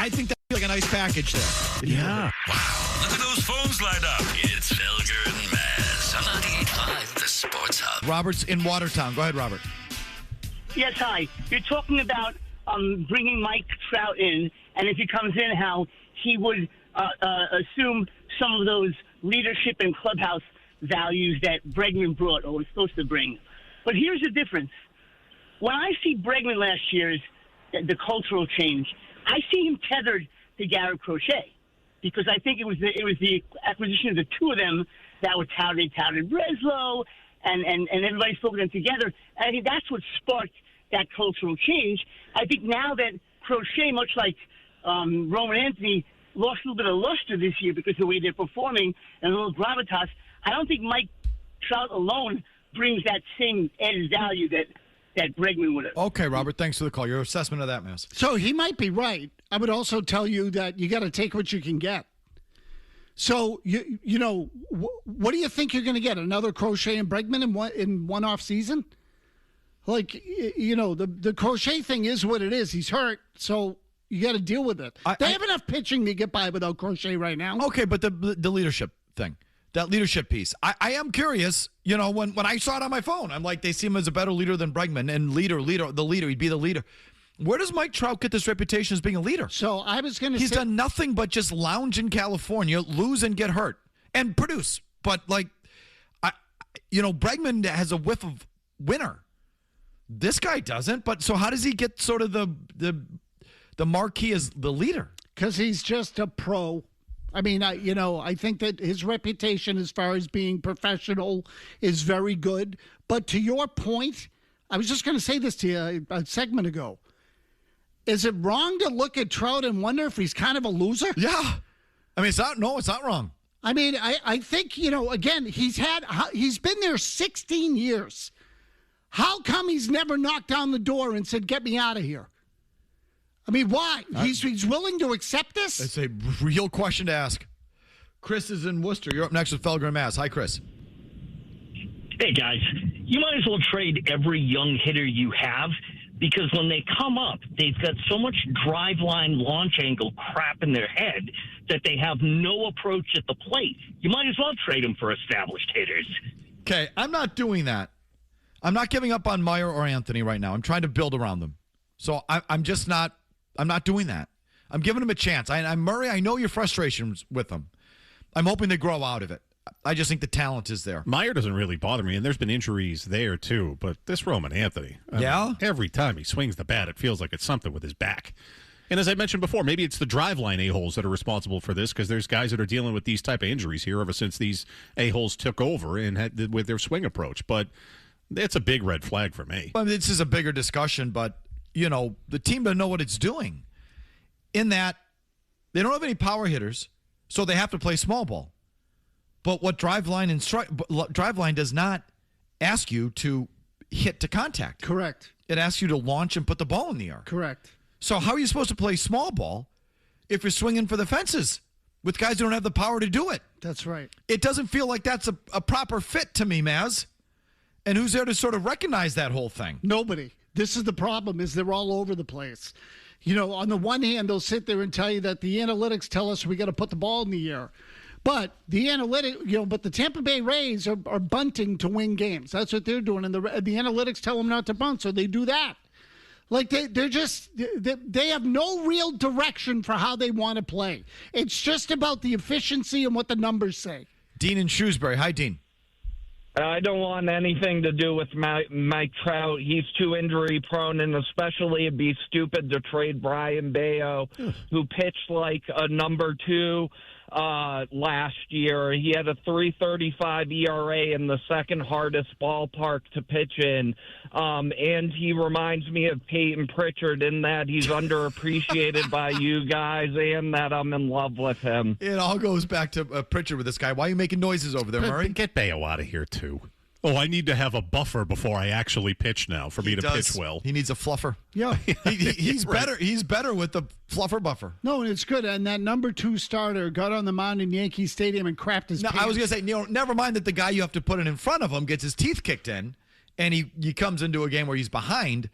I think that'd be like a nice package there. Yeah. Wow, look at those phones light up. It's Felger and Maz on 98.5, the Sports Hub. Robert's in Watertown. Go ahead, Robert. Yes, hi. You're talking about bringing Mike Trout in, and if he comes in, how he would assume some of those leadership and clubhouse values that Bregman brought or was supposed to bring. But here's the difference. When I see Bregman last year's, the cultural change, I see him tethered to Garrett Crochet because I think it was the acquisition of the two of them that were touted Breslow, and everybody spoke them together. And I think that's what sparked that cultural change. I think now that Crochet, much like Roman Anthony, lost a little bit of luster this year because of the way they're performing and a little gravitas, I don't think Mike Trout alone brings that same added value that Bregman would have. Okay, Robert, thanks for the call. Your assessment of that, Mass. So he might be right. I would also tell you that you got to take what you can get. So, you know, what do you think you're going to get? Another Crochet and Bregman in one off season? Like, you know, the Crochet thing is what it is. He's hurt, so you got to deal with it. They have enough pitching to get by without Crochet right now. Okay, but the leadership thing, that leadership piece, I am curious. You know, when I saw it on my phone, I'm like, they see him as a better leader than Bregman, and the leader, he'd be the leader. Where does Mike Trout get this reputation as being a leader? So I was going to say... He's done nothing but just lounge in California, lose and get hurt, and produce. But, like, Bregman has a whiff of winner. This guy doesn't. But so how does he get sort of the marquee as the leader? Because he's just a pro. I mean, I think that his reputation as far as being professional is very good. But to your point, I was just going to say this to you a segment ago. Is it wrong to look at Trout and wonder if he's kind of a loser? Yeah. I mean, it's not wrong. I mean, I think, again, he's been there 16 years. How come he's never knocked down the door and said, get me out of here? I mean, why? He's willing to accept this? It's a real question to ask. Chris is in Worcester. You're up next with Felger and Mass. Hi, Chris. Hey, guys. You might as well trade every young hitter you have because when they come up, they've got so much drive line launch angle crap in their head that they have no approach at the plate. You might as well trade them for established hitters. Okay, I'm not doing that. I'm not giving up on Meyer or Anthony right now. I'm trying to build around them. So I'm not doing that. I'm giving them a chance. Murray, I know your frustrations with them. I'm hoping they grow out of it. I just think the talent is there. Meyer doesn't really bother me, and there's been injuries there, too. But this Roman Anthony, every time he swings the bat, it feels like it's something with his back. And as I mentioned before, maybe it's the driveline a-holes that are responsible for this because there's guys that are dealing with these type of injuries here ever since these a-holes took over and had with their swing approach. But it's a big red flag for me. Well, this is a bigger discussion, but, the team doesn't know what it's doing in that they don't have any power hitters, so they have to play small ball. But what driveline does not ask you to hit to contact. Correct. It asks you to launch and put the ball in the air. Correct. So how are you supposed to play small ball if you're swinging for the fences with guys who don't have the power to do it? That's right. It doesn't feel like that's a proper fit to me, Maz. And who's there to sort of recognize that whole thing? Nobody. This is the problem, is they're all over the place. On the one hand, they'll sit there and tell you that the analytics tell us we got to put the ball in the air. But but the Tampa Bay Rays are bunting to win games. That's what they're doing. And the analytics tell them not to bunt, so they do that. Like they have no real direction for how they want to play. It's just about the efficiency and what the numbers say. Dean in Shrewsbury. Hi, Dean. I don't want anything to do with Mike Trout. He's too injury prone, and especially it'd be stupid to trade Brian Bayo, who pitched like a number 2 last year. He had a 3.35 ERA in the second hardest ballpark to pitch in. And he reminds me of Peyton Pritchard in that he's underappreciated by you guys and that I'm in love with him. It all goes back to Pritchard with this guy. Why are you making noises over there, Murray? Get Bayo out of here, too. Oh, I need to have a buffer before I actually pitch now for me to pitch well. He needs a fluffer. Yeah. He's right. Better. He's better with the fluffer buffer. No, and it's good. And that number 2 starter got on the mound in Yankee Stadium and crapped his pants. I was going to say, never mind that the guy you have to put it in front of him gets his teeth kicked in, and he comes into a game where he's behind.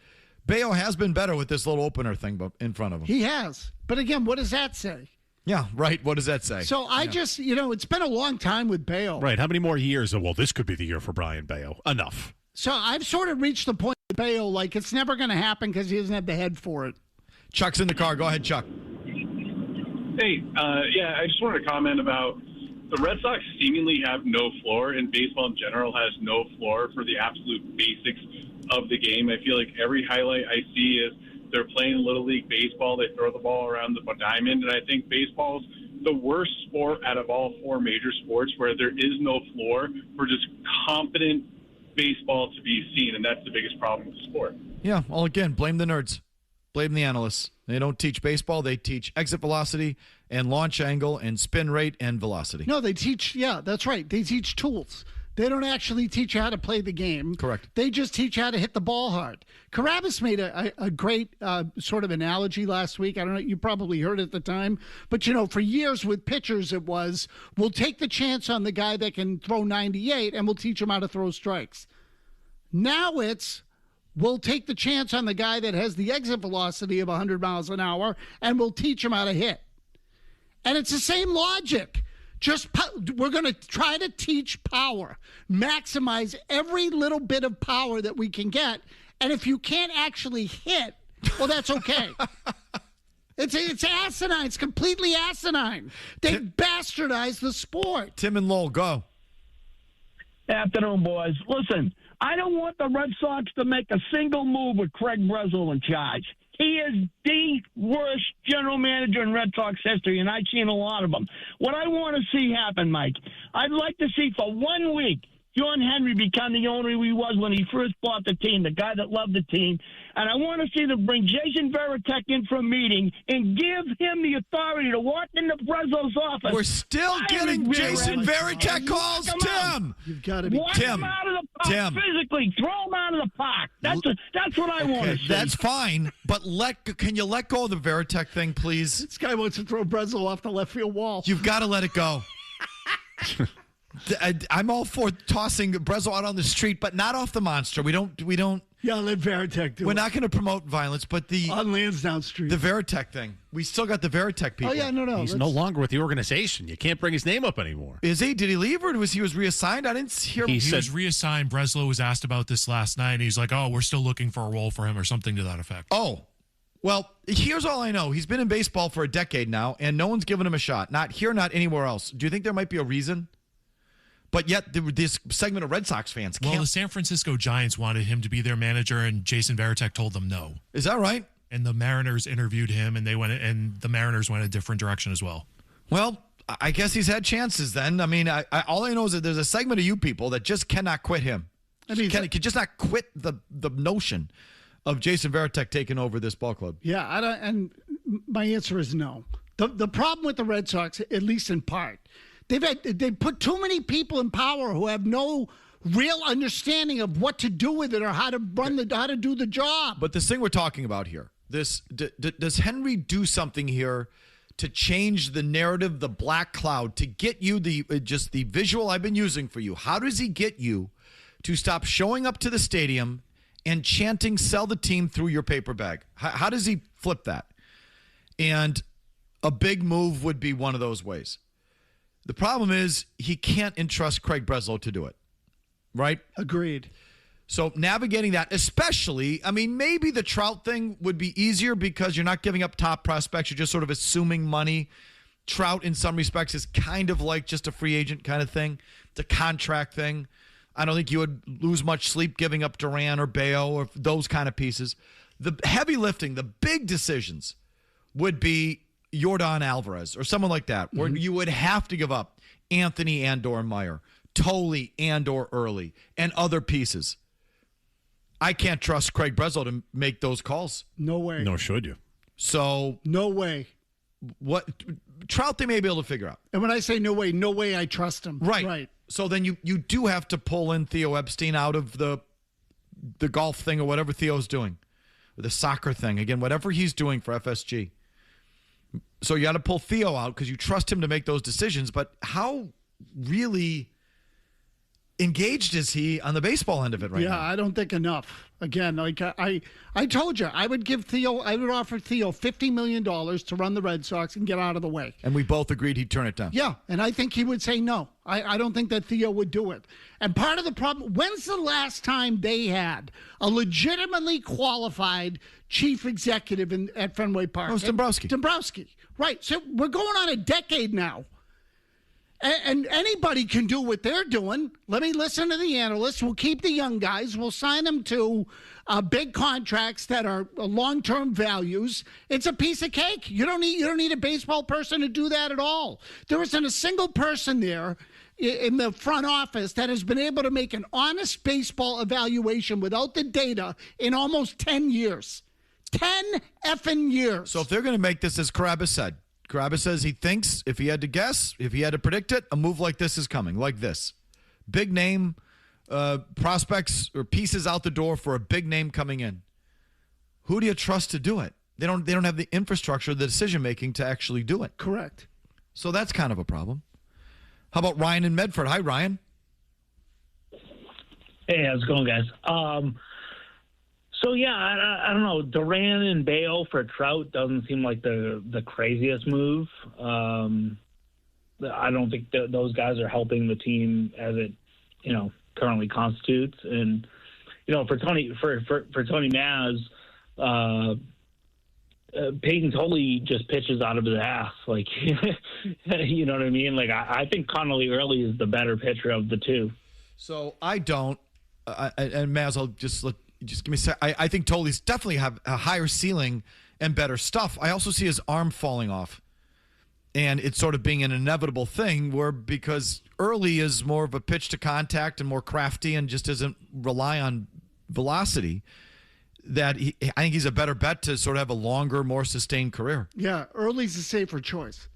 Bayo has been better with this little opener thing in front of him. He has. But again, what does that say? Yeah, right. What does that say? So I just, it's been a long time with Bayo. Right. How many more years of, well, this could be the year for Brian Bayo? Enough. So I've sort of reached the point with Bayo, like it's never going to happen because he doesn't have the head for it. Chuck's in the car. Go ahead, Chuck. Hey, I just wanted to comment about the Red Sox seemingly have no floor, and baseball in general has no floor for the absolute basics of the game. I feel like every highlight I see is they're playing Little League baseball. They throw the ball around the diamond, and I think baseball's the worst sport out of all four major sports where there is no floor for just competent baseball to be seen, and that's the biggest problem with the sport. Yeah, well, again, blame the nerds. Blame the analysts. They don't teach baseball. They teach exit velocity and launch angle and spin rate and velocity. No, they teach, that's right. They teach tools. They don't actually teach you how to play the game. Correct. They just teach you how to hit the ball hard. Carabas made a great sort of analogy last week. I don't know, you probably heard it at the time. But, for years with pitchers it was, we'll take the chance on the guy that can throw 98 and we'll teach him how to throw strikes. Now it's, we'll take the chance on the guy that has the exit velocity of 100 miles an hour and we'll teach him how to hit. And it's the same logic. We're going to try to teach power, maximize every little bit of power that we can get. And if you can't actually hit, well, that's okay. It's asinine. It's completely asinine. They bastardized the sport. Tim and Lowell, go. Afternoon, boys. Listen, I don't want the Red Sox to make a single move with Craig Breslow in charge. He is the worst general manager in Red Sox history, and I've seen a lot of them. What I want to see happen, Mike, I'd like to see for 1 week John Henry become the owner he was when he first bought the team, the guy that loved the team. And I want to see them bring Jason Varitek in for a meeting and give him the authority to walk into Breslow's office. We're still getting Jason Varitek calls, Tim. You've got to be Walk him out of the park physically. Throw him out of the park. That's what I want to see. That's fine, but can you let go of the Varitek thing, please? This guy wants to throw Breslow off the left field wall. You've got to let it go. I'm all for tossing Breslow out on the street, but not off the monster. We don't. Yeah, let Varitek do it. We're not going to promote violence, but on Lansdowne Street, the Varitek thing. We still got the Varitek people. Oh yeah, no. He's no longer with the organization. You can't bring his name up anymore. Is he? Did he leave, or was he reassigned? I didn't hear. He was reassigned. Breslow was asked about this last night. And he's like, "Oh, we're still looking for a role for him, or something to that effect." Oh. Well, here's all I know. He's been in baseball for a decade now, and no one's given him a shot. Not here, not anywhere else. Do you think there might be a reason? But yet, this segment of Red Sox fans can't. Well, the San Francisco Giants wanted him to be their manager, and Jason Varitek told them no. Is that right? And the Mariners interviewed him, and the Mariners went a different direction as well. Well, I guess he's had chances then. I mean, all I know is that there's a segment of you people that just cannot quit him. I mean, can just not quit the notion of Jason Varitek taking over this ball club. Yeah, and my answer is no. The problem with the Red Sox, at least in part, they put too many people in power who have no real understanding of what to do with it or how to how to do the job. But this thing we're talking about here, does Henry do something here to change the narrative, the black cloud, to get you the visual I've been using for you? How does he get you to stop showing up to the stadium and chanting "sell the team" through your paper bag? How does he flip that? And a big move would be one of those ways. The problem is he can't entrust Craig Breslow to do it, right? Agreed. So navigating that, especially, I mean, maybe the Trout thing would be easier because you're not giving up top prospects. You're just sort of assuming money. Trout, in some respects, is kind of like just a free agent kind of thing. It's a contract thing. I don't think you would lose much sleep giving up Duran or Bayo or those kind of pieces. The heavy lifting, the big decisions would be Yordan Alvarez or someone like that, where you would have to give up Anthony and/or Meyer, Tolley and/or Early, and other pieces. I can't trust Craig Breslow to make those calls. No way. Nor should you. So no way. What Trout they may be able to figure out. And when I say no way I trust him. Right. So then you do have to pull in Theo Epstein out of the golf thing or whatever Theo's doing, or the soccer thing. Again, whatever he's doing for FSG. So you got to pull Theo out because you trust him to make those decisions. But how really engaged is he on the baseball end of it right now? Yeah, I don't think enough. Again, like I told you, I would offer Theo $50 million to run the Red Sox and get out of the way. And we both agreed he'd turn it down. Yeah, and I think he would say no. I don't think that Theo would do it. And part of the problem, when's the last time they had a legitimately qualified chief executive at Fenway Park? It was Dombrowski. Dombrowski, right. So we're going on a decade now. And anybody can do what they're doing. Let me listen to the analysts. We'll keep the young guys. We'll sign them to big contracts that are long-term values. It's a piece of cake. You don't need a baseball person to do that at all. There isn't a single person there in the front office that has been able to make an honest baseball evaluation without the data in almost 10 years. 10 effing years. So if they're going to make this, as Carabas said, Carabas says he thinks, if he had to guess, if he had to predict it, a move like this is coming, like this. Big name prospects or pieces out the door for a big name coming in. Who do you trust to do it? They don't have the infrastructure, the decision-making to actually do it. Correct. So that's kind of a problem. How about Ryan in Medford? Hi, Ryan. Hey, how's it going, guys? So, yeah, I don't know. Duran and Bayo for Trout doesn't seem like the craziest move. I don't think those guys are helping the team as it, currently constitutes. And, for Tony Maz, Peyton Tolley just pitches out of his ass. Like, you know what I mean? Like, I think Connolly Early is the better pitcher of the two. So I don't, and Maz, I'll just give me a sec. I think Tolley's definitely have a higher ceiling and better stuff. I also see his arm falling off. And it's sort of being an inevitable thing because Early is more of a pitch to contact and more crafty and just doesn't rely on velocity, I think he's a better bet to sort of have a longer, more sustained career. Yeah, Early's a safer choice.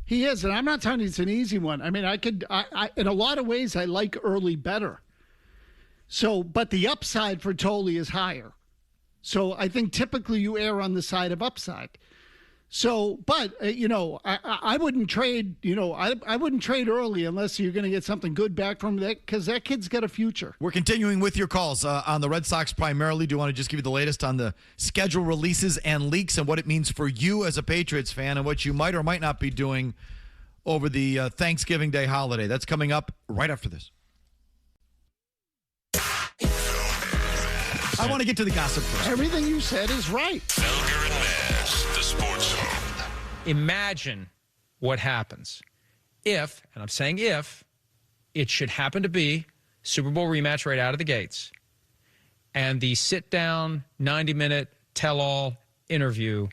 He is, and I'm not telling you it's an easy one. I mean, I in a lot of ways, I like Early better. So, but the upside for Tolley is higher. So I think typically you err on the side of upside. So, but, I wouldn't trade, I wouldn't trade Early unless you're going to get something good back from that, because that kid's got a future. We're continuing with your calls on the Red Sox primarily. Do you want to just give you the latest on the schedule releases and leaks and what it means for you as a Patriots fan and what you might or might not be doing over the Thanksgiving Day holiday? That's coming up right after this. I want to get to the gossip first. Everything you said is right. Felger and Maz, the Sports Zone. Imagine what happens if, and I'm saying if, it should happen to be Super Bowl rematch right out of the gates, and the sit-down 90-minute tell-all interview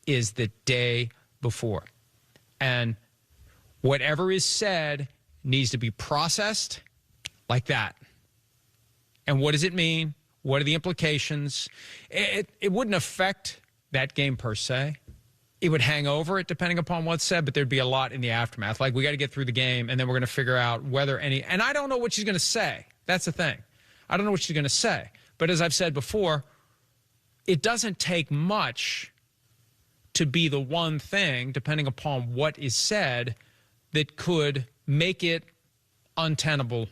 is the day before. And whatever is said needs to be processed like that. And what does it mean? What are the implications? It wouldn't affect that game per se. It would hang over it depending upon what's said, but there'd be a lot in the aftermath. Like, we got to get through the game, and then we're going to figure out whether any – and I don't know what she's going to say. That's the thing. I don't know what she's going to say. But as I've said before, it doesn't take much to be the one thing, depending upon what is said, that could make it untenable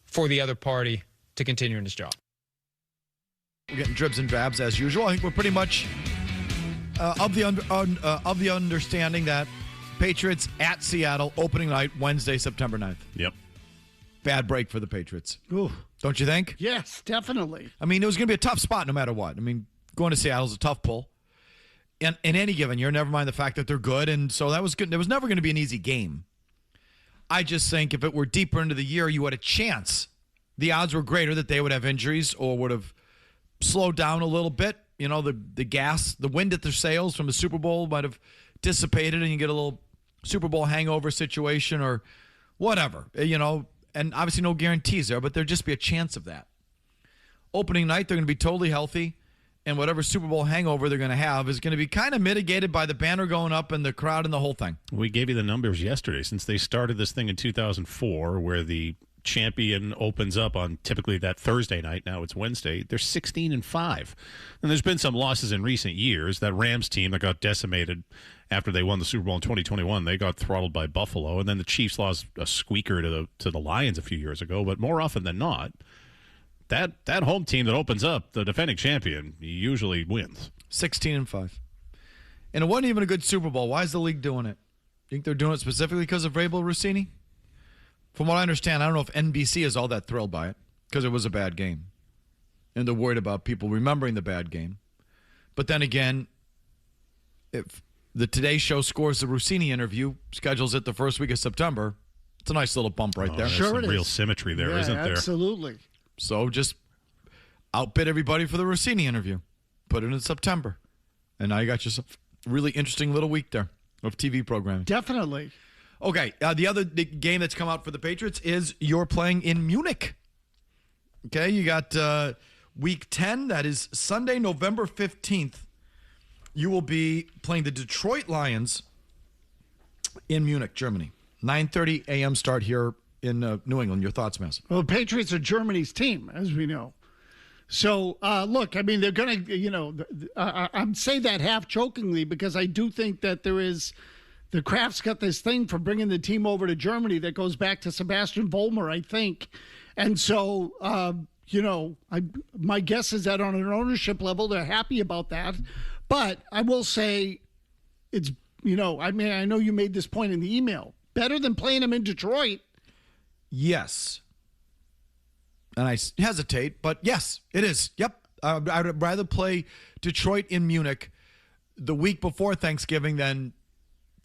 for the other party to continue in his job. We're getting dribs and drabs as usual. I think we're pretty much of the understanding that Patriots at Seattle opening night Wednesday, September 9th. Yep. Bad break for the Patriots. Ooh. Don't you think? Yes, definitely. I mean, it was going to be a tough spot no matter what. I mean, going to Seattle is a tough pull. In any given year, never mind the fact that they're good. And so that was good. There was never going to be an easy game. I just think if it were deeper into the year, you had a chance. The odds were greater that they would have injuries or would have slowed down a little bit. You know, the gas, the wind at their sails from the Super Bowl might have dissipated and you get a little Super Bowl hangover situation or whatever, and obviously no guarantees there, but there'd just be a chance of that. Opening night, they're going to be totally healthy, and whatever Super Bowl hangover they're going to have is going to be kind of mitigated by the banner going up and the crowd and the whole thing. We gave you the numbers yesterday since they started this thing in 2004 where the champion opens up on typically that Thursday night. Now it's Wednesday. They're 16-5. And there's been some losses in recent years. That Rams team that got decimated after they won the Super Bowl in 2021. They got throttled by Buffalo, and then the Chiefs lost a squeaker to the Lions a few years ago. But more often than not, that home team that opens up, the defending champion, usually wins. 16-5. And it wasn't even a good Super Bowl. Why is the league doing it? You think they're doing it specifically because of Vrabel Rossini? From what I understand, I don't know if NBC is all that thrilled by it because it was a bad game. And they're worried about people remembering the bad game. But then again, if the Today Show scores the Rossini interview, schedules it the first week of September, it's a nice little bump right there. Sure, some real symmetry there, isn't there? Absolutely. So just outbid everybody for the Rossini interview. Put it in September. And now you got yourself a really interesting little week there of TV programming. Definitely. Okay, the other game that's come out for the Patriots is you're playing in Munich. Okay, you got Week 10. That is Sunday, November 15th. You will be playing the Detroit Lions in Munich, Germany. 9:30 a.m. start here in New England. Your thoughts, Mass? Well, the Patriots are Germany's team, as we know. So, look, I mean, they're going to, I'm saying that half jokingly because I do think that there is – the Kraft's got this thing for bringing the team over to Germany that goes back to Sebastian Vollmer, I think. And so, my guess is that on an ownership level, they're happy about that. But I will say it's, I know you made this point in the email. Better than playing them in Detroit. Yes. And I hesitate, but yes, it is. Yep. I'd rather play Detroit in Munich the week before Thanksgiving than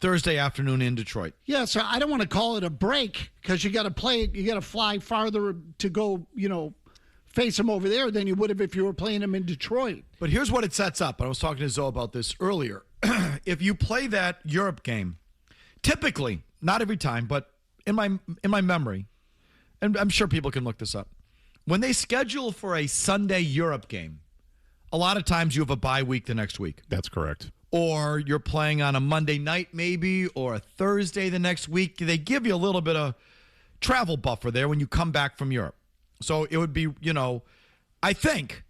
Thursday afternoon in Detroit. Yeah, so I don't want to call it a break because you got to play. You got to fly farther to go, face them over there than you would have if you were playing them in Detroit. But here's what it sets up. I was talking to Zoe about this earlier. If you play that Europe game, typically, not every time, but in my memory, and I'm sure people can look this up, when they schedule for a Sunday Europe game, a lot of times you have a bye week the next week. That's correct. Or you're playing on a Monday night maybe, or a Thursday the next week. They give you a little bit of travel buffer there when you come back from Europe. So it would be, I think.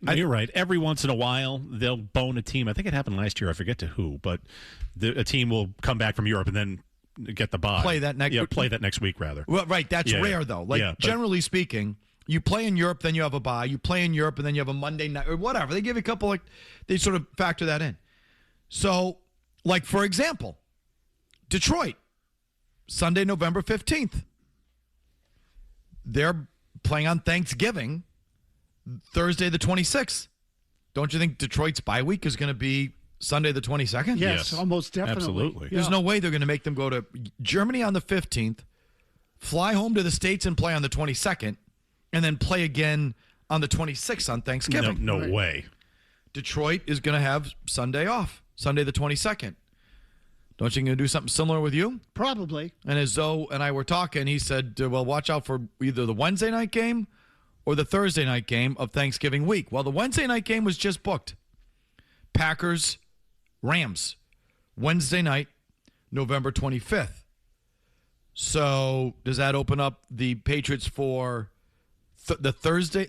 No, you're right. Every once in a while, they'll bone a team. I think it happened last year. I forget to who, but a team will come back from Europe and then get the bye. Play that next week, rather. Well, right. That's rare, though. Generally speaking, you play in Europe, then you have a bye. You play in Europe, and then you have a Monday night or whatever. They give you a couple, they sort of factor that in. So, for example, Detroit, Sunday, November 15th. They're playing on Thanksgiving, Thursday the 26th. Don't you think Detroit's bye week is going to be Sunday the 22nd? Yes, almost definitely. Absolutely. There's no way they're going to make them go to Germany on the 15th, fly home to the States and play on the 22nd, and then play again on the 26th on Thanksgiving. No way. Detroit is going to have Sunday off, Sunday the 22nd. Don't you think going to do something similar with you? Probably. And as Zoe and I were talking, he said, well, watch out for either the Wednesday night game or the Thursday night game of Thanksgiving week. Well, the Wednesday night game was just booked. Packers, Rams, Wednesday night, November 25th. So does that open up the Patriots for the Thursday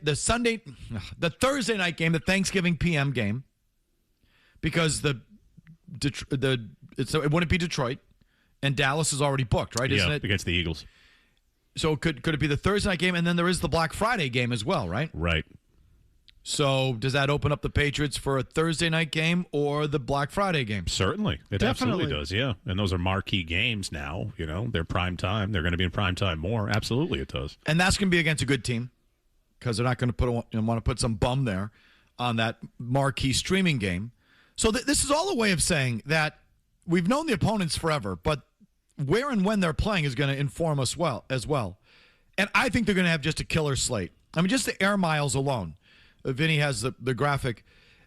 night game, the Thanksgiving PM game? Because it wouldn't be Detroit, and Dallas is already booked, right? Isn't it against the Eagles? So could it be the Thursday night game, and then there is the Black Friday game as well, right? Right. So does that open up the Patriots for a Thursday night game or the Black Friday game? Certainly. It absolutely does, yeah. And those are marquee games now. They're prime time. They're going to be in prime time more. Absolutely it does. And that's going to be against a good team because they're not going to want to put some bum there on that marquee streaming game. So this is all a way of saying that we've known the opponents forever, but where and when they're playing is going to inform us as well. And I think they're going to have just a killer slate. I mean, just the air miles alone. Vinny has the graphic.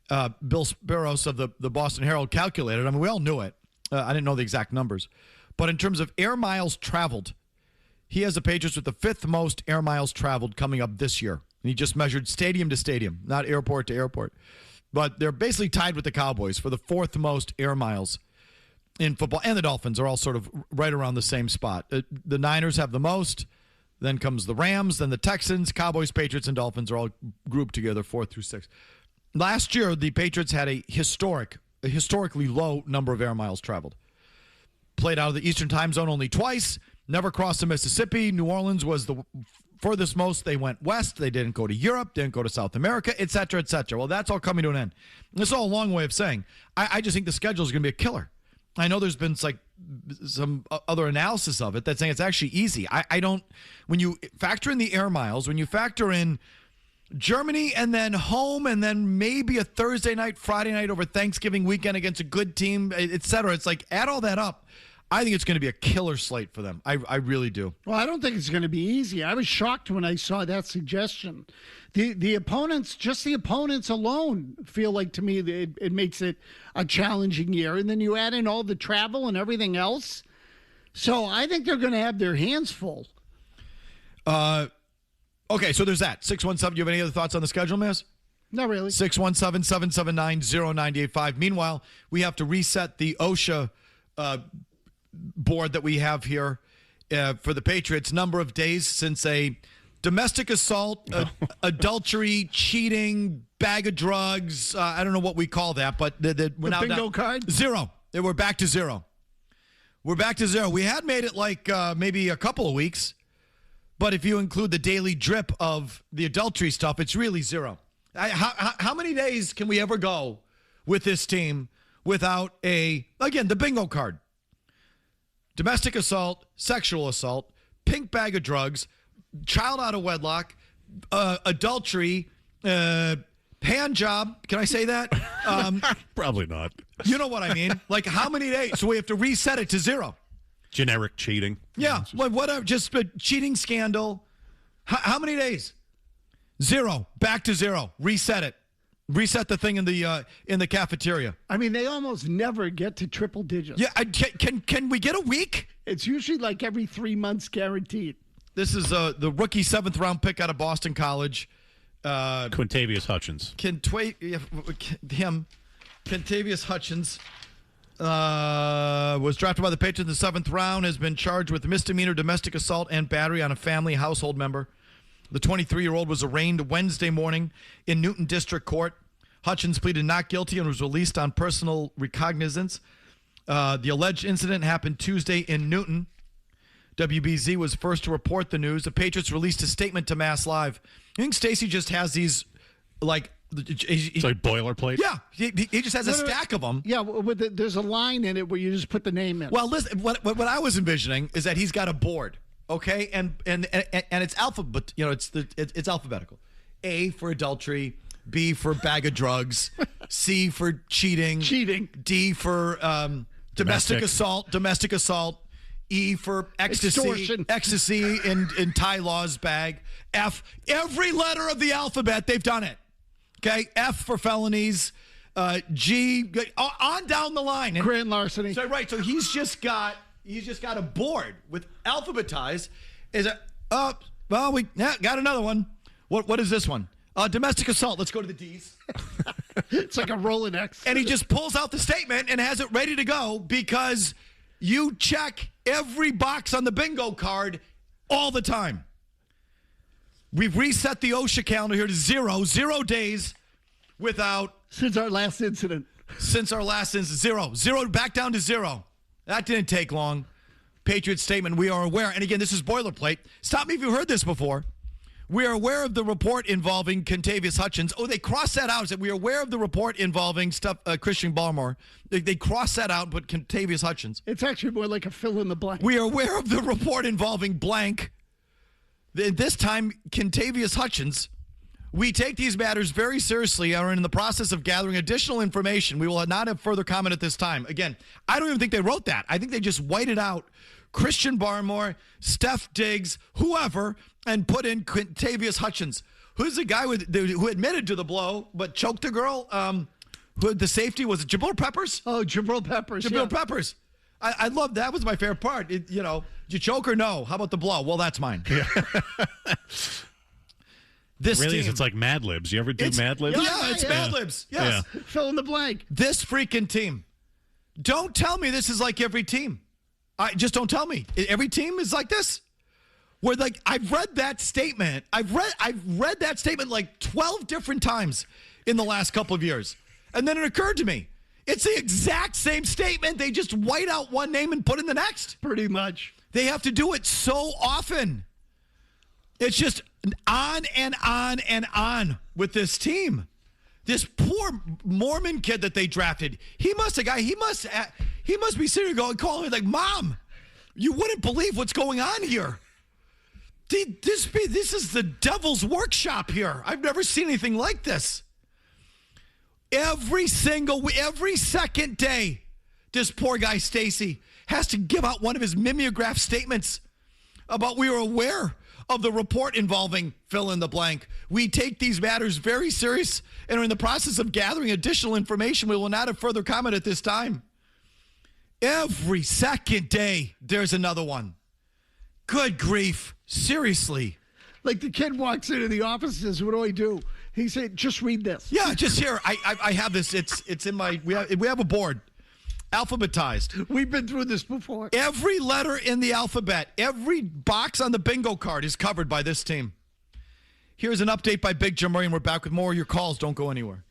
Bill Spiros of the Boston Herald calculated. I mean, we all knew it. I didn't know the exact numbers. But in terms of air miles traveled, he has the Patriots with the 5th most air miles traveled coming up this year. And he just measured stadium to stadium, not airport to airport. But they're basically tied with the Cowboys for the 4th most air miles in football. And the Dolphins are all sort of right around the same spot. The Niners have the most. Then comes the Rams, then the Texans, Cowboys, Patriots, and Dolphins are all grouped together, 4th through 6th. Last year, the Patriots had a historic a historically low number of air miles traveled. Played out of the Eastern time zone only twice. Never crossed the Mississippi. New Orleans was the furthest most. They went west. They didn't go to Europe, didn't go to South America, et cetera, et cetera. Well, that's all coming to an end. That's all a long way of saying I just think the schedule is going to be a killer. I know there's been some other analysis of it that's saying it's actually easy. I don't, when you factor in the air miles, when you factor in Germany and then home and then maybe a Thursday night, Friday night over Thanksgiving weekend against a good team, et cetera, it's like add all that up. I think it's going to be a killer slate for them. I really do. Well, I don't think it's going to be easy. I was shocked when I saw that suggestion. The opponents, just the opponents alone, feel like to me that it makes it a challenging year. And then you add in all the travel and everything else. So I think they're going to have their hands full. Okay, so there's that. 617, do you have any other thoughts on the schedule, Miss? Not really. 617-779-0985. Meanwhile, we have to reset the OSHA board that we have here for the Patriots. Number of days since a domestic assault, adultery, cheating, bag of drugs. I don't know what we call that, but we're the now bingo card? Zero. We're back to zero. We're back to zero. We had made it like maybe a couple of weeks, but if you include the daily drip of the adultery stuff, it's really zero. How many days can we ever go with this team without the bingo card? Domestic assault, sexual assault, pink bag of drugs, child out of wedlock, adultery, hand job. Can I say that? Probably not. You know what I mean? Like how many days? So we have to reset it to zero. Generic cheating. Yeah, whatever. Just a cheating scandal. How many days? Zero. Back to zero. Reset it. Reset the thing in the cafeteria. I mean, they almost never get to triple digits. Yeah, can we get a week? It's usually like every 3 months guaranteed. This is the rookie 7th round pick out of Boston College. Quintayvious Hutchins. Quintayvious Hutchins was drafted by the Patriots in the 7th round, has been charged with misdemeanor domestic assault and battery on a family household member. The 23-year-old was arraigned Wednesday morning in Newton District Court. Hutchins pleaded not guilty and was released on personal recognizance. The alleged incident happened Tuesday in Newton. WBZ was first to report the news. The Patriots released a statement to Mass Live. I think Stacey just has these, like... It's like boilerplate? Yeah. He just has a stack of them. Yeah, there's a line in it where you just put the name in. Well, listen, what I was envisioning is that he's got a board. Okay, and it's alphabet. You know, it's alphabetical. A for adultery, B for bag of drugs, C for cheating, D for domestic assault, E for ecstasy in Ty Law's bag, F, every letter of the alphabet. They've done it. Okay, F for felonies, G on down the line. Grand larceny. So right, so he's just got a board with alphabetized. We got another one. What is this one? Domestic assault. Let's go to the D's. It's like a Rolodex. And he just pulls out the statement and has it ready to go because you check every box on the bingo card all the time. We've reset the OSHA calendar here to zero days without... Since our last incident. Zero, back down to zero. That didn't take long. Patriots statement, we are aware. And again, this is boilerplate. Stop me if you've heard this before. We are aware of the report involving Quintayvious Hutchins. Oh, they crossed that out. Said we are aware of the report involving Christian Barmore. They crossed that out and put Quintayvious Hutchins. It's actually more like a fill in the blank. We are aware of the report involving blank. This time, Quintayvious Hutchins. We take these matters very seriously and are in the process of gathering additional information. We will not have further comment at this time. Again, I don't even think they wrote that. I think they just whited out Christian Barmore, Steph Diggs, whoever, and put in Quintayvious Hutchins, who's the guy who admitted to the blow but choked the girl. Who the safety was it Jabril Peppers? Oh, Jabril Peppers. Peppers. I love that. Was my favorite part. Did you choke or no? How about the blow? Well, that's mine. Yeah. This really team, it's like Mad Libs. You ever do Mad Libs? Yeah, it's Mad Libs. Yes. Yeah. Fill in the blank. This freaking team. Don't tell me this is like every team. Just don't tell me. Every team is like this. Where I've read that statement. I've read that statement like 12 different times in the last couple of years. And then it occurred to me. It's the exact same statement. They just white out one name and put in the next. Pretty much. They have to do it so often. It's just on and on and on with this team. This poor Mormon kid that they drafted, he must be sitting there calling me like, Mom, you wouldn't believe what's going on here. This is the devil's workshop here. I've never seen anything like this. Every second day, this poor guy Stacy has to give out one of his mimeograph statements about we are aware of the report involving fill in the blank. We take these matters very serious and are in the process of gathering additional information. We will not have further comment at this time. Every second day, there's another one. Good grief. Seriously. Like the kid walks into the office and says, what do I do? He said, just read this. Yeah, just here. I have this. It's in my, we have a board. Alphabetized. We've been through this before. Every letter in the alphabet, every box on the bingo card is covered by this team. Here's an update by Big Jim Murray, and we're back with more of your calls. Don't go anywhere.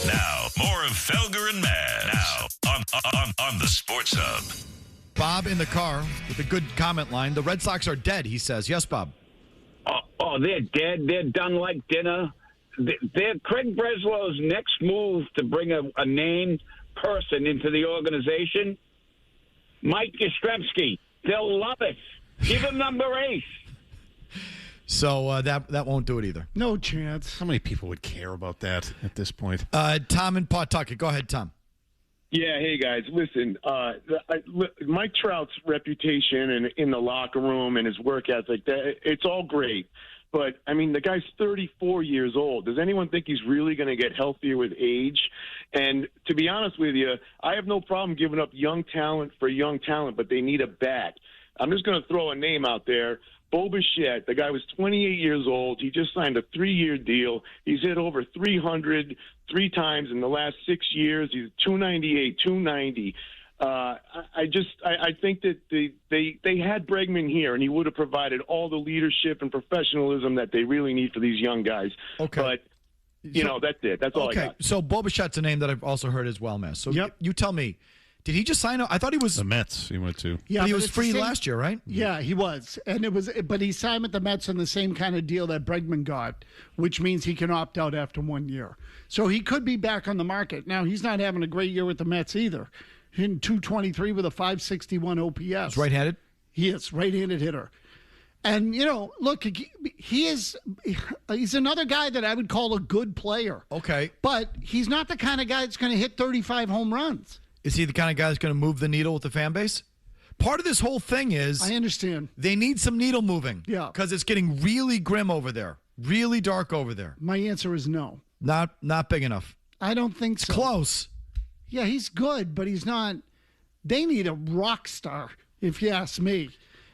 Now, more of Felger and Maz. Now, on the Sports Hub. Bob in the car with a good comment line. The Red Sox are dead, he says. Yes, Bob. Oh, they're dead. They're done like dinner. They're Craig Breslow's next move to bring a named person into the organization. Mike Yastrzemski. They'll love it. Give him number 8. So that won't do it either. No chance. How many people would care about that at this point? Tom in Pawtucket. Go ahead, Tom. Yeah, hey guys, listen. Mike Trout's reputation and in the locker room and his work ethic, it's all great. But I mean, the guy's 34 years old. Does anyone think he's really going to get healthier with age? And to be honest with you, I have no problem giving up young talent for young talent, but they need a bat. I'm just going to throw a name out there. Bo Bichette, the guy was 28 years old. He just signed a 3-year deal. He's hit over 300 3 times in the last 6 years. He's 298, 290. I think that they had Bregman here, and he would have provided all the leadership and professionalism that they really need for these young guys. Okay. But, that's it. That's all I got. So Bo Bichette's a name that I've also heard as well, Mess. So you tell me, did he just sign up? I thought he was the Mets. He went to. Yeah, but he was free last year, right? Yeah, he was, but he signed with the Mets on the same kind of deal that Bregman got, which means he can opt out after 1 year. So he could be back on the market. Now he's not having a great year with the Mets either. Hitting 223 with a 561 OPS. He's right-handed. He is right-handed hitter. And, look, he's another guy that I would call a good player. Okay. But he's not the kind of guy that's going to hit 35 home runs. Is he the kind of guy that's going to move the needle with the fan base? Part of this whole thing is... I understand. They need some needle moving. Yeah. Because it's getting really grim over there. Really dark over there. My answer is no. Not big enough. I don't think so. It's close. Yeah, he's good, but he's not... They need a rock star, if you ask me.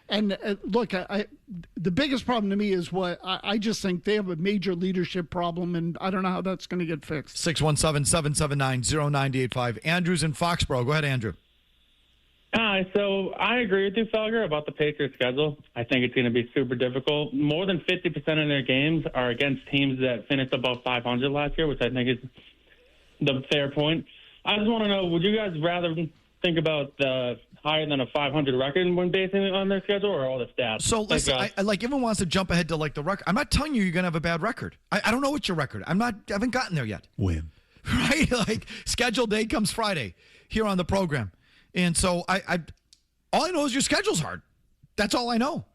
And look, the biggest problem to me is I just think they have a major leadership problem, and I don't know how that's going to get fixed. 617-779-0985. Andrew's in Foxborough. Go ahead, Andrew. So I agree with you, Felger, about the Patriots schedule. I think it's going to be super difficult. More than 50% of their games are against teams that finished above 500 last year, which I think is the fair point. I just want to know, would you guys rather think about the higher than a 500 record when basing it on their schedule, or all the stats? So listen, I everyone wants to jump ahead to the record. I'm not telling you you're going to have a bad record. I don't know what's your record. I haven't gotten there yet. Win. Right? Schedule day comes Friday here on the program. And so all I know is your schedule's hard. That's all I know.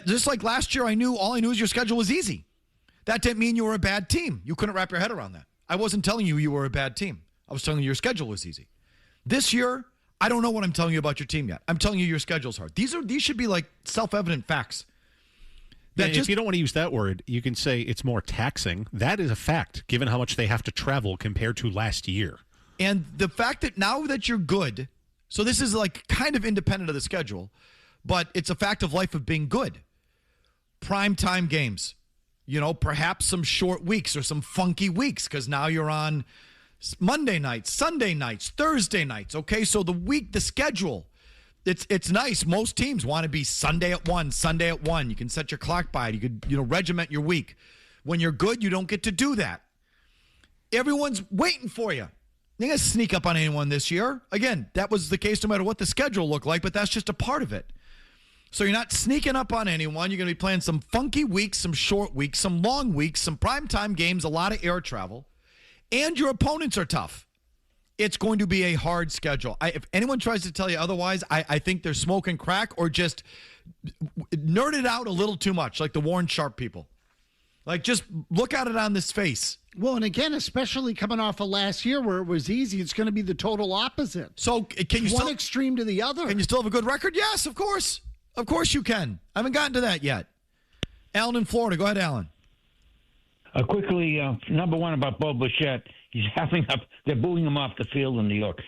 Just like last year, all I knew is your schedule was easy. That didn't mean you were a bad team. You couldn't wrap your head around that. I wasn't telling you were a bad team. I was telling you your schedule was easy. This year, I don't know what I'm telling you about your team yet. I'm telling you your schedule's hard. These should be like self-evident facts. If you don't want to use that word, you can say it's more taxing. That is a fact, given how much they have to travel compared to last year. And the fact that now that you're good, so this is like kind of independent of the schedule, but it's a fact of life of being good. Primetime games, perhaps some short weeks or some funky weeks because now you're on Monday nights, Sunday nights, Thursday nights. Okay, so the schedule, it's nice. Most teams want to be Sunday at 1, Sunday at 1. You can set your clock by it. You could regiment your week. When you're good, you don't get to do that. Everyone's waiting for you. They're going to sneak up on anyone this year. Again, that was the case no matter what the schedule looked like, but that's just a part of it. So you're not sneaking up on anyone. You're going to be playing some funky weeks, some short weeks, some long weeks, some primetime games, a lot of air travel. And your opponents are tough. It's going to be a hard schedule. If anyone tries to tell you otherwise, I think they're smoking crack or just nerded out a little too much, like the Warren Sharp people. Like, just look at it on this face. Well, and again, especially coming off of last year where it was easy, it's going to be the total opposite. So can you one extreme to the other? Can you still have a good record? Yes, of course. Of course you can. I haven't gotten to that yet. Alan in Florida. Go ahead, Alan. Quickly, number one about Bo Bichette. They're booing him off the field in New York.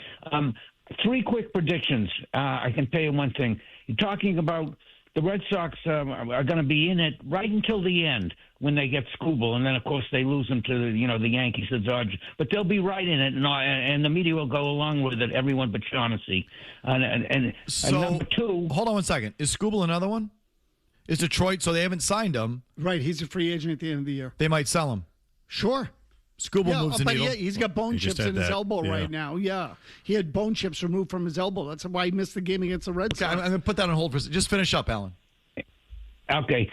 3 quick predictions. I can tell you one thing. You're talking about the Red Sox are going to be in it right until the end when they get Skubal, and then of course they lose them to the Yankees, the Dodgers. But they'll be right in it, and the media will go along with it. Everyone but Shaughnessy. And number 2. Hold on one second. Is Skubal another one? Is Detroit? So they haven't signed him. Right. He's a free agent at the end of the year. They might sell him. Sure. Skubal moves the needle. Yeah, he's got bone chips in his elbow right now. Yeah. He had bone chips removed from his elbow. That's why he missed the game against the Red Sox. I'm going to put that on hold for a second. Just finish up, Alan. Okay.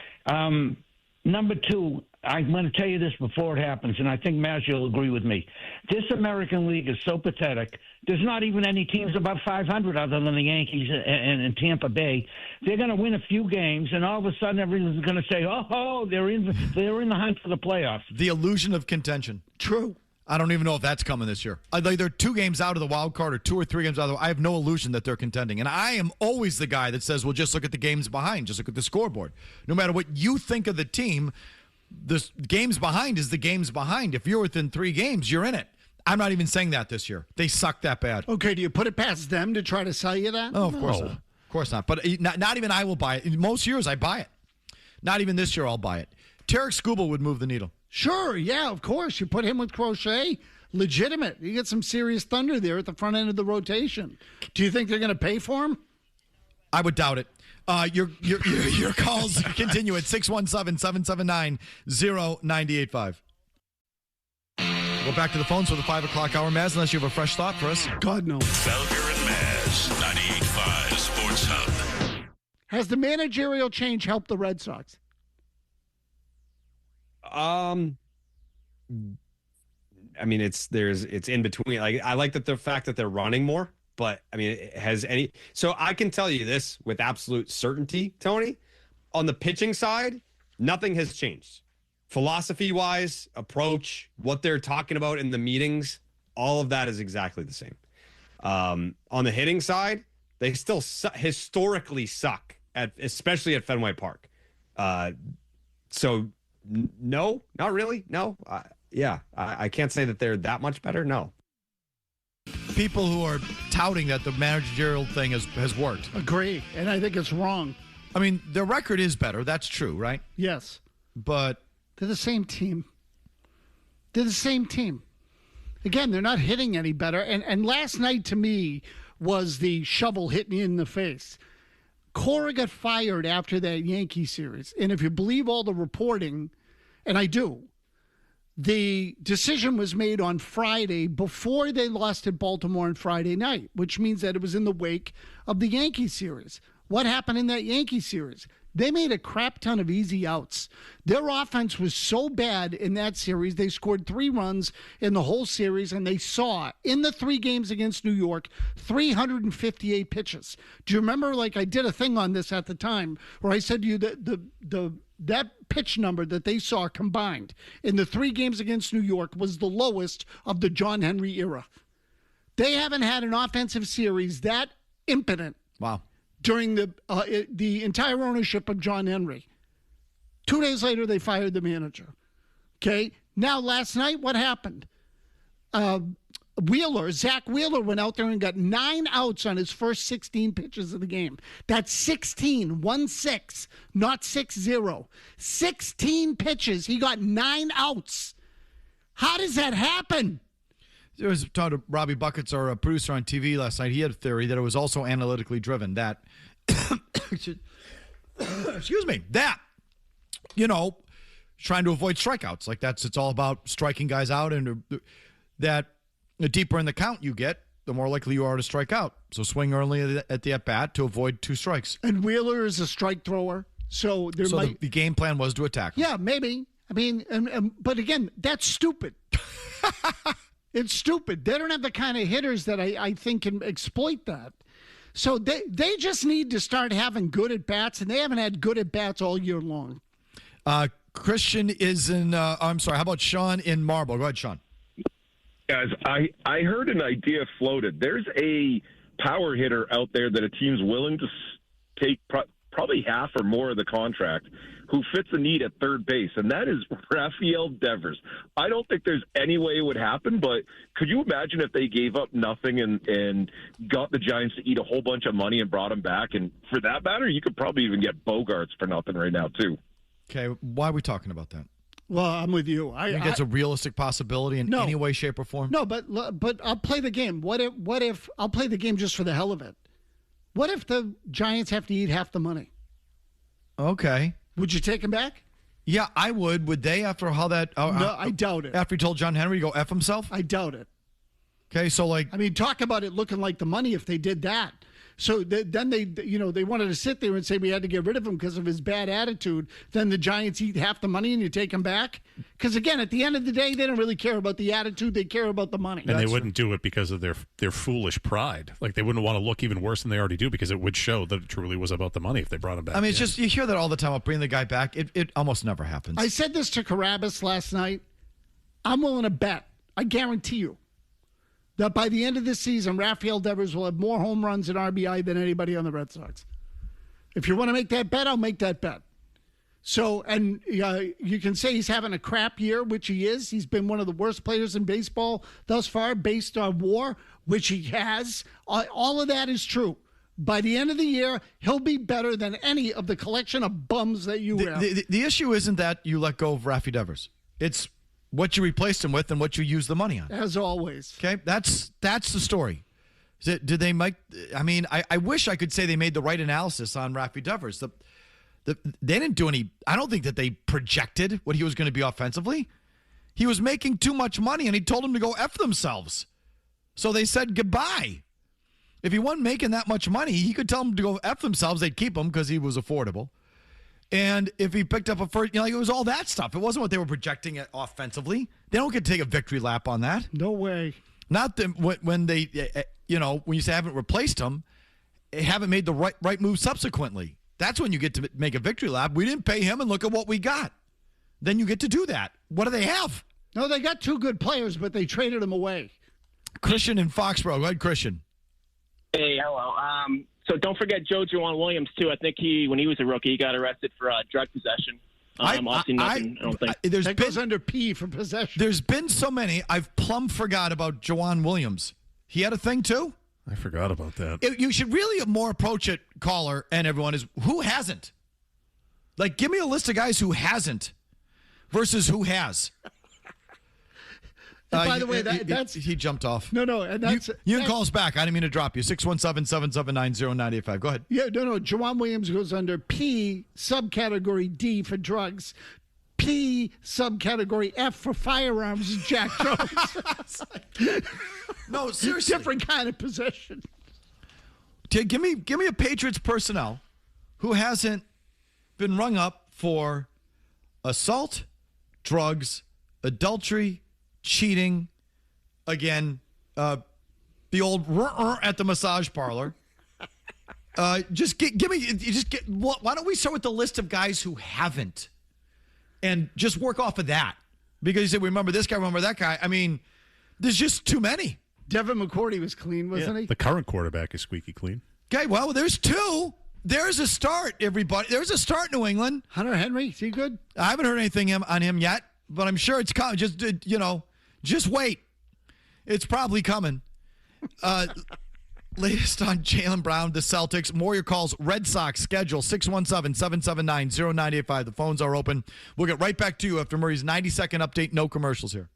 Number 2, I'm going to tell you this before it happens, and I think Maz will agree with me. This American League is so pathetic. There's not even any teams above 500 other than the Yankees and Tampa Bay. They're going to win a few games, and all of a sudden everyone's going to say, "Oh, they're in the hunt for the playoffs." The illusion of contention. True. I don't even know if that's coming this year. They're 2 games out of the wild card or 2 or 3 games out of the. I have no illusion that they're contending. And I am always the guy that says, well, just look at the games behind. Just look at the scoreboard. No matter what you think of the team, the games behind is the games behind. If you're within 3 games, you're in it. I'm not even saying that this year. They suck that bad. Okay, do you put it past them to try to sell you that? Oh, of course not. Of course not. But not even I will buy it. Most years I buy it. Not even this year I'll buy it. Tarek Skubal would move the needle. Sure, yeah, of course. You put him with Crochet, legitimate. You get some serious thunder there at the front end of the rotation. Do you think they're going to pay for him? I would doubt it. Your calls continue at 617-779-0985. We're back to the phones for the 5 o'clock hour, Maz, unless you have a fresh thought for us. God, no. Felger and Maz, 98.5 Sports Hub. Has the managerial change helped the Red Sox? I mean, it's in between. Like, I like the fact that they're running more, but I mean, so I can tell you this with absolute certainty, Tony, on the pitching side, nothing has changed. Philosophy-wise, approach, what they're talking about in the meetings, all of that is exactly the same. On the hitting side, they still historically suck, especially at Fenway Park. So no, not really. No. I can't say that they're that much better. No. People who are touting that the managerial thing has worked. Agree. And I think it's wrong. I mean, their record is better. That's true, right? Yes. But they're the same team. Again, they're not hitting any better. And last night, to me, was the shovel hitting you in the face. Cora got fired after that Yankee series. And if you believe all the reporting, and I do, the decision was made on Friday before they lost at Baltimore on Friday night, which means that it was in the wake of the Yankee series. What happened in that Yankee series? They made a crap ton of easy outs. Their offense was so bad in that series, they scored 3 runs in the whole series, and they saw, in the 3 games against New York, 358 pitches. Do you remember, like, I did a thing on this at the time, where I said to you that that pitch number that they saw combined in the 3 games against New York was the lowest of the John Henry era. They haven't had an offensive series that impotent. Wow. During the entire ownership of John Henry. 2 days later, they fired the manager. Okay? Now, last night, what happened? Zach Wheeler went out there and got 9 outs on his first 16 pitches of the game. That's 16, 1-6, not 6-0. 16 pitches. He got 9 outs. How does that happen? There was talking to Robbie Buckets, our producer on TV last night. He had a theory that it was also analytically driven. That, excuse me, that, trying to avoid strikeouts. Like it's all about striking guys out. And that the deeper in the count you get, the more likely you are to strike out. So swing early at the at-bat to avoid 2 strikes. And Wheeler is a strike thrower, so there might... the game plan was to attack him. Yeah, maybe. I mean, but again, that's stupid. It's stupid. They don't have the kind of hitters that I think can exploit that. So they just need to start having good at-bats, and they haven't had good at-bats all year long. Christian is in, I'm sorry, how about Sean in Marble? Go ahead, Sean. Guys, I heard an idea floated. There's a power hitter out there that a team's willing to take probably half or more of the contract who fits a need at third base, and that is Rafael Devers. I don't think there's any way it would happen, but could you imagine if they gave up nothing and got the Giants to eat a whole bunch of money and brought him back? And for that matter, you could probably even get Bogarts for nothing right now, too. Okay, why are we talking about that? Well, I'm with you. I think it's a realistic possibility in any way, shape, or form? No, but I'll play the game. What if I'll play the game just for the hell of it? What if the Giants have to eat half the money? Okay. Would you take him back? Yeah, I would. Would they after how that? No, I doubt it. After he told John Henry to go F himself? I doubt it. Okay, so I mean, talk about it looking like the money if they did that. So then they wanted to sit there and say we had to get rid of him because of his bad attitude. Then the Giants eat half the money and you take him back? Because, again, at the end of the day, they don't really care about the attitude. They care about the money. And they wouldn't do it because of their foolish pride. Like, they wouldn't want to look even worse than they already do because it would show that it truly was about the money if they brought him back. I mean, it's just, you hear that all the time about bringing the guy back. It almost never happens. I said this to Carabas last night. I'm willing to bet, I guarantee you, that by the end of this season, Rafael Devers will have more home runs and RBI than anybody on the Red Sox. If you want to make that bet, I'll make that bet. So, and you can say he's having a crap year, which he is. He's been one of the worst players in baseball thus far based on WAR, which he has. All of that is true. By the end of the year, he'll be better than any of the collection of bums that you have. The issue isn't that you let go of Rafi Devers. It's what you replaced him with and what you use the money on. As always. Okay, that's the story. Did they make? I mean, I wish I could say they made the right analysis on Rafi Devers. They didn't do any. I don't think that they projected what he was going to be offensively. He was making too much money, and he told them to go F themselves. So they said goodbye. If he wasn't making that much money, he could tell them to go F themselves. They'd keep him because he was affordable. And if he picked up a first, it was all that stuff. It wasn't what they were projecting offensively. They don't get to take a victory lap on that. No way. Not when they, when you say haven't replaced him, haven't made the right move subsequently. That's when you get to make a victory lap. We didn't pay him, and look at what we got. Then you get to do that. What do they have? No, they got 2 good players, but they traded them away. Christian in Foxborough. Go ahead, Christian. Hey, hello. So don't forget Juwan Williams, too. I think when he was a rookie, he got arrested for drug possession. I don't think. That goes under P for possession. There's been so many. I've plumb forgot about Juwan Williams. He had a thing, too? I forgot about that. You should really more approach it, caller, and everyone, is who hasn't? Like, give me a list of guys who hasn't versus who has. By the way, he jumped off. No, and that's you can call us back. I didn't mean to drop you. 617-779-0985. Go ahead. Yeah, no. Juwan Williams goes under P subcategory D for drugs, P subcategory F for firearms. Jack Jones. No, seriously, different kind of possession. Give me a Patriots personnel who hasn't been rung up for assault, drugs, adultery, cheating, again, the old at the massage parlor. Why don't we start with the list of guys who haven't and just work off of that? Because you said, remember this guy, remember that guy. I mean, there's just too many. Devin McCourty was clean, wasn't he? The current quarterback is squeaky clean. Okay, well, there's 2. There's a start, everybody. There's a start, New England. Hunter Henry, is he good? I haven't heard anything on him yet, but I'm sure it's coming. Just wait. It's probably coming. Latest on Jaylen Brown, the Celtics. More your calls. Red Sox schedule 617-779-0985. The phones are open. We'll get right back to you after Murray's 90-second update. No commercials here.